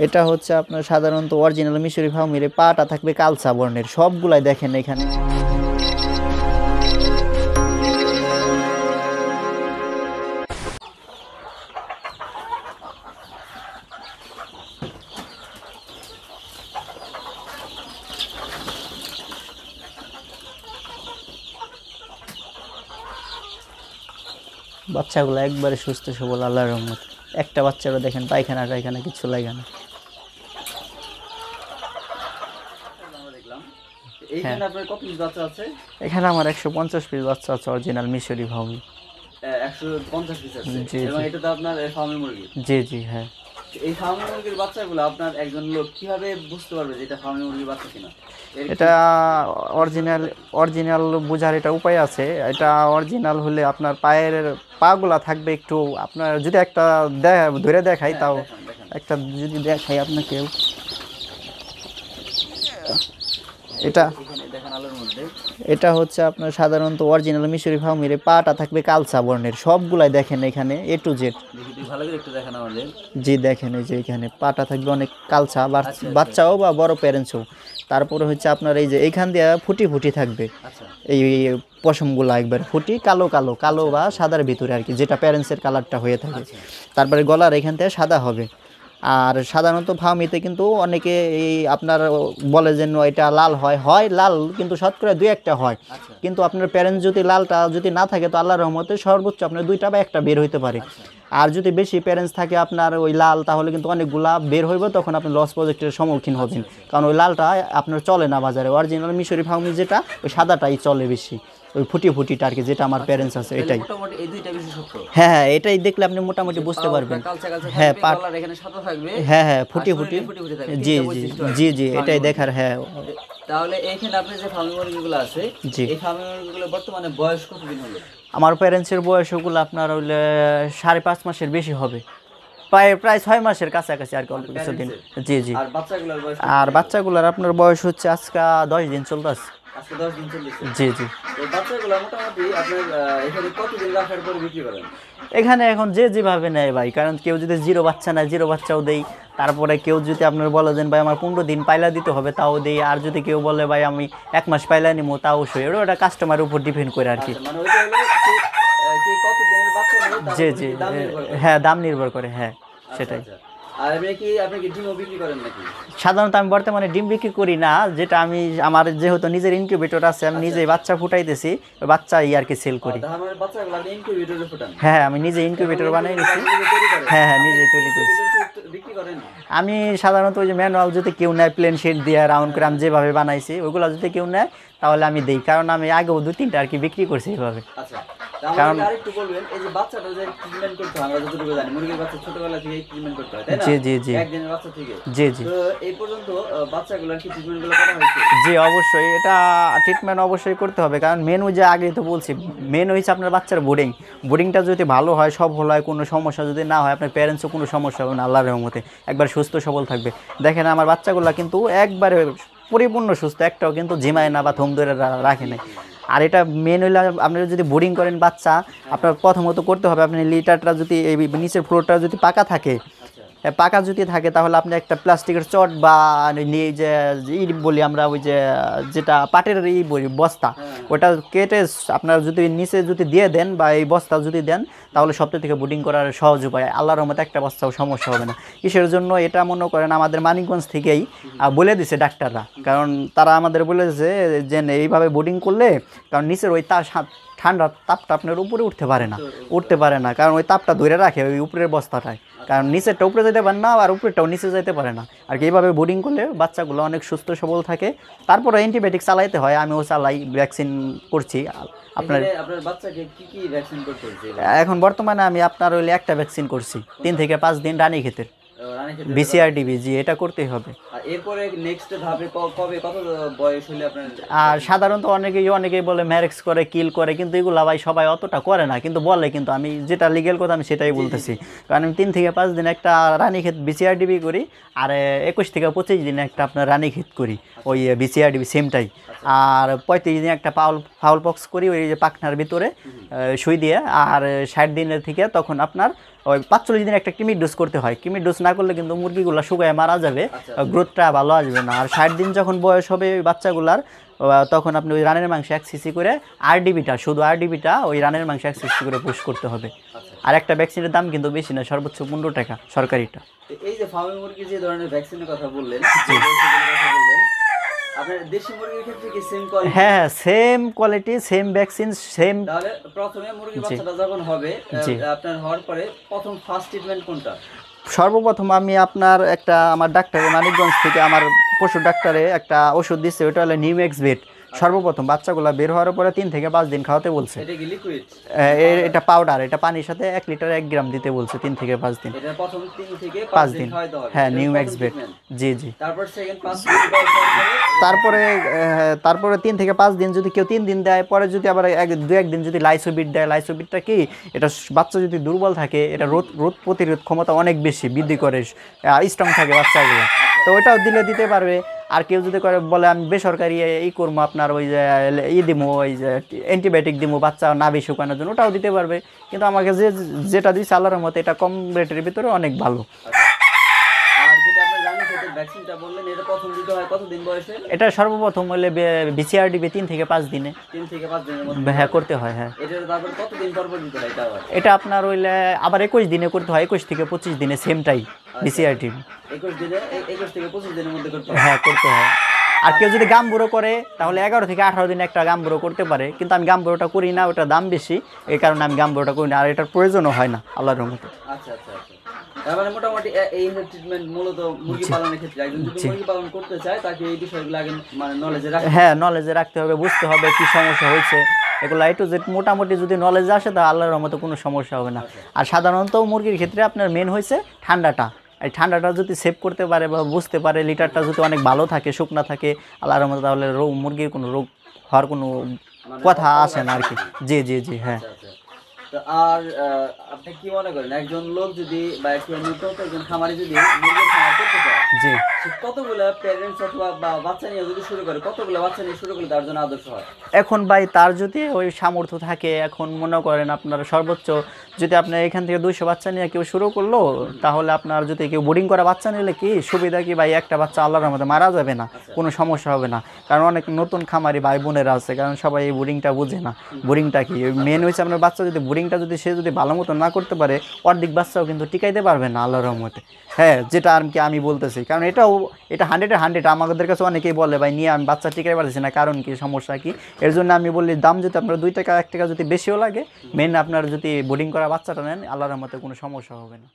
এটা হচ্ছে আপনার সাধারণত অরিজিনাল মিশরি ফার্মের পাটা থাকবে কালচা বর্ণের, সবগুলাই দেখেন এখানে। বাচ্চাগুলো একবারে সুস্থ সবল আল্লাহর রহমত। একটা বাচ্চারও দেখেন পায়খানা টায়খানা কিছু লাগে না। এইখানে আপনার কত পিস বাচ্চা আছে? এখানে আমার 150 পিস বাচ্চা আছে অরিজিনাল মিশরি ফার্মি। 150 পিস আছে জি এবং এটা তো আপনার ফার্মি মুরগি? জি জি হ্যাঁ। এই ফার্মি মুরগির বাচ্চাগুলো আপনার একজন লোক কিভাবে বুঝতে পারবে যে এটা ফার্মি মুরগির বাচ্চা কিনা? এটা অরিজিনাল বোঝার এটা উপায় আছে। এটা অরিজিনাল হলে আপনার পায়ের পাগুলা থাকবে একটু, আপনার যদি একটা ধরে দেখাই তাও একটা যদি দেখাই আপনাকে, এটা হচ্ছে আপনার সাধারণত অরিজিনাল মিশরি ফার্মের পাটা থাকবে কালচা বর্ণের, সবগুলাই দেখেন এখানে এ টু জেড। ভালো করে একটু দেখান আমাদের। জি দেখেন এই যে এখানে পাটা থাকবে অনেক কালচা, বাচ্চাও বা বড় প্যারেন্টসও। তারপরে হচ্ছে আপনার এই যে এইখান দিয়ে ফুটি ফুটি থাকবে, এই পশমগুলো একবার ফুটি কালো কালো কালো বা সাদার ভিতরে আর কি, যেটা প্যারেন্টসের কালারটা হয়ে থাকে। তারপরে গলার এখান থেকে সাদা হবে। আর সাধারণত ফার্মিতে কিন্তু অনেকে এই আপনার বলে যে এটা লাল হয় লাল, কিন্তু শতকরা 2-1টা হয়। কিন্তু আপনার প্যারেন্টস যদি লালটা যদি না থাকে তো আল্লাহর রহমতে সর্বোচ্চ আপনার 2টা বা 1টা বের হইতে পারে। আর যদি বেশি প্যারেন্টস থাকে আপনার ওই লাল, তাহলে কিন্তু অনেকগুলা বের হইব, তখন আপনি লস প্রজেক্টের সম্মুখীন হবেন। কারণ ওই লালটা আপনার চলে না বাজারে, অরিজিনাল মিশরি ফার্মি যেটা ওই সাদাটাই চলে বেশি, ওই ফুটি ফুটিটা আর কি, যেটা আমার প্যারেন্টস আছে এটাই। হ্যাঁ হ্যাঁ এটাই দেখলে আপনি মোটামুটি বুঝতে পারবেন। হ্যাঁ হ্যাঁ হ্যাঁ ফুটি ফুটি, জি জি জি জি এটাই দেখার। হ্যাঁ তাহলে এইখানে আপনি যে ফার্মি মুরগিগুলো আছে, এই ফার্মি মুরগিগুলো বর্তমানে বয়স কতদিন হলো? আমার প্যারেন্টসের বয়স ওগুলো আপনার হইলে 5.5 মাসের বেশি হবে, প্রায় 6 মাসের কাছাকাছি আর কি, অল্প কিছুদিন। জি জি। আর বাচ্চাগুলোর আপনার বয়স হচ্ছে আজকে 10 দিন চলতেছে। জি জি। এখানে এখন যে যেভাবে নেয় ভাই, কারণ কেউ যদি জিরো বাচ্চা নেয় জিরো বাচ্চাও দেই। তারপরে কেউ যদি আপনার বলে দেন ভাই আমার 15 দিন পাইলা দিতে হবে, তাও দেই। আর যদি কেউ বলে ভাই আমি 1 মাস পাইলা নিবো, তাও সই। ওটা কাস্টমারের উপর ডিপেন্ড করে আর কি। জি জি হ্যাঁ দাম নির্ভর করে, হ্যাঁ সেটাই। সাধারণত আমি বর্তমানে ডিম বিক্রি করি না, যেটা আমি আমার যেহেতু নিজের ইনকিউবেটর আছে, আমি নিজেই বাচ্চা ফুটাইতেছি, ওই বাচ্চা আর কি সেল করি। হ্যাঁ আমি নিজে ইনকিউবেটর বানাই নিছি। হ্যাঁ হ্যাঁ নিজেই তৈরি করছি। আমি সাধারণত ওই যে ম্যানুয়াল যদি কেউ নেয়, প্লেন শেড দিয়ে রাউন্ড করে আমি যেভাবে বানাইছি ওইগুলো যদি কেউ নেয় তাহলে আমি দেই, কারণ আমি আগেও 2-3টা আর কি বিক্রি করছি এইভাবে। কারণ জি জি জি জি জি জি অবশ্যই এটা ট্রিটমেন্ট অবশ্যই করতে হবে, কারণ মেন ওই যে আগেই তো বলছি, মেন হয়েছে আপনার বাচ্চার বোর্ডিংটা যদি ভালো হয়, সফল হয়, কোনো সমস্যা যদি না হয়, আপনার প্যারেন্টসও কোনো সমস্যা হবে না আল্লাহর রহমতে, একবার সুস্থ সবল থাকবে। দেখেন আমার বাচ্চাগুলো কিন্তু একবারে পরিপূর্ণ সুস্থ, একটাও কিন্তু ঝিমায় না বা থম ধরে রাখে নাই। আর এটা মেন হইলে আপনারা যদি বোর্ডিং করেন বাচ্চা, আপনার প্রথমত করতে হবে আপনি লিটারটা যদি এই নিচের ফ্লোরটা যদি পাকা থাকে, পাকা যদি থাকে তাহলে আপনি একটা প্লাস্টিকের চট বা এই যে বলি আমরা ওই যে যেটা পাটের বলি বস্তা, ওটা কেটে আপনার যদি নিচে যদি দিয়ে দেন বা এই বস্তা যদি দেন, তাহলে সবথেকে থেকে বোর্ডিং করার সহজ উপায়। আল্লাহর রহমতে একটা বস্তাও সমস্যা হবে না। কিসের জন্য এটা মনে করেন আমাদের মানিকগঞ্জ থেকেই বলে দিছে ডাক্তাররা, কারণ তারা আমাদের বলেছে যে এইভাবে বোর্ডিং করলে, কারণ নিচের ওই ঠান্ডা তাপটা আপনার উপরে উঠতে পারে না, কারণ ওই তাপটা ধরে রাখে ওই উপরের বস্তাটায়, কারণ নিচেরটা উপরে যেতে পারে না আর উপরেরটাও নিচে যেতে পারে না আর কি। এইভাবে বোর্ডিং করলে বাচ্চাগুলো অনেক সুস্থ সবল থাকে। তারপরে অ্যান্টিবায়োটিক চালাইতে হয়, আমিও চালাই, ভ্যাকসিন করছি। আপনার বাচ্চাকে কি ভ্যাকসিন করতে হচ্ছে? এখন বর্তমানে আমি আপনার হইলে একটা ভ্যাকসিন করছি, 3 থেকে 5 দিন রানী ক্ষেতের BCRDB, জি এটা করতেই হবে। এরপরে নেক্সট ধাপে কবে কত বয়স হলে আপনার? আর সাধারণত অনেকেই বলে ম্যারেক্স করে, কিল করে, কিন্তু এগুলো ভাই সবাই অতটা করে না, কিন্তু বলে। কিন্তু আমি যেটা লিগেল কথা আমি সেটাই বলতেছি, কারণ আমি 3 থেকে 5 দিন একটা রানীক্ষেত BCRDB করি, আর 21 থেকে 25 দিন একটা আপনার রানীক্ষেত করি ওই BCRDB সেমটাই। আর 35 দিন একটা ফাউল পক্স করি ওই যে পাখনার ভিতরে সুই দিয়ে। আর 60 দিনের থেকে তখন আপনার ওই 45 দিন একটা কৃমির ডোজ করতে হয়। কৃমির ডোজ না করলে কিন্তু মুরগিগুলো শুকায় মারা যাবে, গ্রোথটা ভালো আসবে না। আর 60 দিন যখন বয়স হবে ওই বাচ্চাগুলার, তখন আপনি ওই রানের মাংস 1 সিসি করে আরডিবিটা, শুধু আরডিবিটা ওই রানের মাংস 1 সিসি করে পুশ করতে হবে। আর একটা ভ্যাকসিনের দাম কিন্তু বেশি না, সর্বোচ্চ 15 টাকা সরকারিটা। এই যে ফার্মি মুরগির যে ধরনের ভ্যাকসিনের কথা বললেন, আপনার দেশি মুরগির ক্ষেত্রে কি সেম কোয়ালিটি? হ্যাঁ, same quality, same vaccine, same. তাহলে প্রথমে মুরগির বাচ্চাটা যখন হবে, আপনার হওয়ার পরে প্রথম ফার্স্ট ট্রিটমেন্ট কোনটা? সর্বপ্রথম আমি আপনার একটা, আমার ডাক্তারে মানিকগঞ্জ থেকে আমার পশু ডাক্তারে একটা ওষুধ দিচ্ছে, ওটা হলো নিউম্যাক্স বেট। সর্বপ্রথম বাচ্চাগুলো বের হওয়ার পরে 3 থেকে 5 দিন খাওয়াতে বলছে। এটা কি লিকুইড? এটা পাউডার, এটা পানির সাথে 1 লিটার 1 গ্রাম দিতে বলছে 3 থেকে 5 দিন। এটা প্রথম 3 থেকে 5 দিন খাওয়াতে হবে। হ্যাঁ, নিউম্যাক্স বেট। জি জি। তারপর সেকেন্ড 5 দিন তারপরে 3 থেকে 5 দিন যদি কেউ 3 দিন দেয়, পরে যদি আবার 1 দিন যদি লাইসোবিট দেয়। লাইসোবিটটা কি, এটা বাচ্চা যদি দুর্বল থাকে, এটা রোগ প্রতিরোধ ক্ষমতা অনেক বেশি বৃদ্ধি করে, স্ট্রং থাকে বাচ্চাগুলো, তো ওইটাও দিতে পারবে। আর কেউ যদি করে বলে আমি বেসরকারি করবো, আপনার ওই যে দিবো, ওই যে অ্যান্টিবায়োটিক দিবো বাচ্চা নাভি শুকানোর জন্য, ওটাও দিতে পারবে। কিন্তু আমাকে যেটা দিচ্ছে আল্লাহর মতে, এটা কম রেটের ভিতরে অনেক ভালো। আর যেটা আপনি জানেন সেটা ভ্যাকসিনটা বললেন, এটা প্রথম দিতে হয় কতদিন বয়সে? এটা সর্বপ্রথম হলে বিসিআরডিবি 3 থেকে 5 দিনে। 3 থেকে 5 দিনের মধ্যে হ্যাঁ করতে হয়। হ্যাঁ, এটা তারপর কতদিন পর দিতে হয়? এটা আপনার হইলে আবার 21 দিনে করতে হয়, 21 থেকে 25 দিনে সেমটাই বিসিআরডিবি। 21 থেকে 25 দিনের মধ্যে করতে হয়। হ্যাঁ করতে হয়। আর কেউ যদি গামবুড়ো করে তাহলে 11 থেকে 18 দিনে একটা গামবুড়ো করতে পারে, কিন্তু আমি গামবুড়োটা করি না, ওটার দাম বেশি, এই কারণে আমি গামবুড়োটা করি না, আর এটার প্রয়োজনও হয় না আল্লাহর রহমতে। আচ্ছা আচ্ছা আচ্ছা। তার মানে মোটামুটি এই ট্রিটমেন্ট মূলত মুরগি পালনের ক্ষেত্রে, একজন যদি মুরগি পালন করতে চায় তাকে এই বিষয়গুলো আগে মানে নলেজে রাখতে হবে। হ্যাঁ, নলেজে রাখতে হবে, বুঝতে হবে কি সমস্যা হয়েছে, এগুলো A to Z মোটামুটি যদি নলেজ আসে তা আল্লাহর রহমতে কোনো সমস্যা হবে না। আর সাধারণত মুরগির ক্ষেত্রে আপনার মেন হয়েছে ঠান্ডাটা। এই ঠান্ডাটা যদি সেভ করতে পারে বা বুঝতে পারে, লিটারটা যদি অনেক ভালো থাকে, শুকনা থাকে আল্লাহর রহমতে, তাহলে মুরগির কোনো রোগ হওয়ার কোনো কথা আসে না আর কি। জি জি জি। হ্যাঁ। তো আর আপনি কি মনে করেন, একজন লোক যদি বা একজন খামারি যদি মুরগির খামার করতে চায়, জি, কতগুলা প্যারেন্টস অথবা বাচ্চা নিয়ে যদি শুরু করে, কতগুলা বাচ্চা নিয়ে শুরু করলে তার জন্য আদর্শ হয়? এখন ভাই তার যদি ওই সামর্থ্য থাকে, এখন মনে করেন আপনার সর্বোচ্চ যদি আপনার এখান থেকে 200 বাচ্চা নিয়ে কেউ শুরু করলো, তাহলে আপনার যদি কেউ বোর্ডিং করা বাচ্চা নিলে কি সুবিধা কি ভাই, একটা বাচ্চা আল্লাহর রহমতে মারা যাবে না, কোনো সমস্যা হবে না। কারণ অনেক নতুন খামারি ভাই বোনেরা আছে, কারণ সবাই এই বোর্ডিংটা বুঝে না। বোর্ডিংটা কি মেন হয়েছে, আপনার বাচ্চা যদি বোর্ডিংটা যদি সে যদি ভালো মতো না করতে পারে, অর্ধেক বাচ্চাও কিন্তু টিকাইতে পারবে না আল্লাহর রহমতে। হ্যাঁ, যেটা আর কি আমি বলতেছি, কারণ এটা 100-এ 100। আমাদের কাছে অনেকেই বলে ভাই নিয়ে আমি বাচ্চা টিকাই পারতেছি না, কারণ কি, সমস্যা কি? এর জন্য আমি বলি দাম যদি আপনার 2 টাকা 1 টাকা যদি বেশিও লাগে, মেন আপনার যদি বোর্ডিং করা বাচ্চাটা নেন, আল্লাহর রহমতে কোনো সমস্যা হবে না।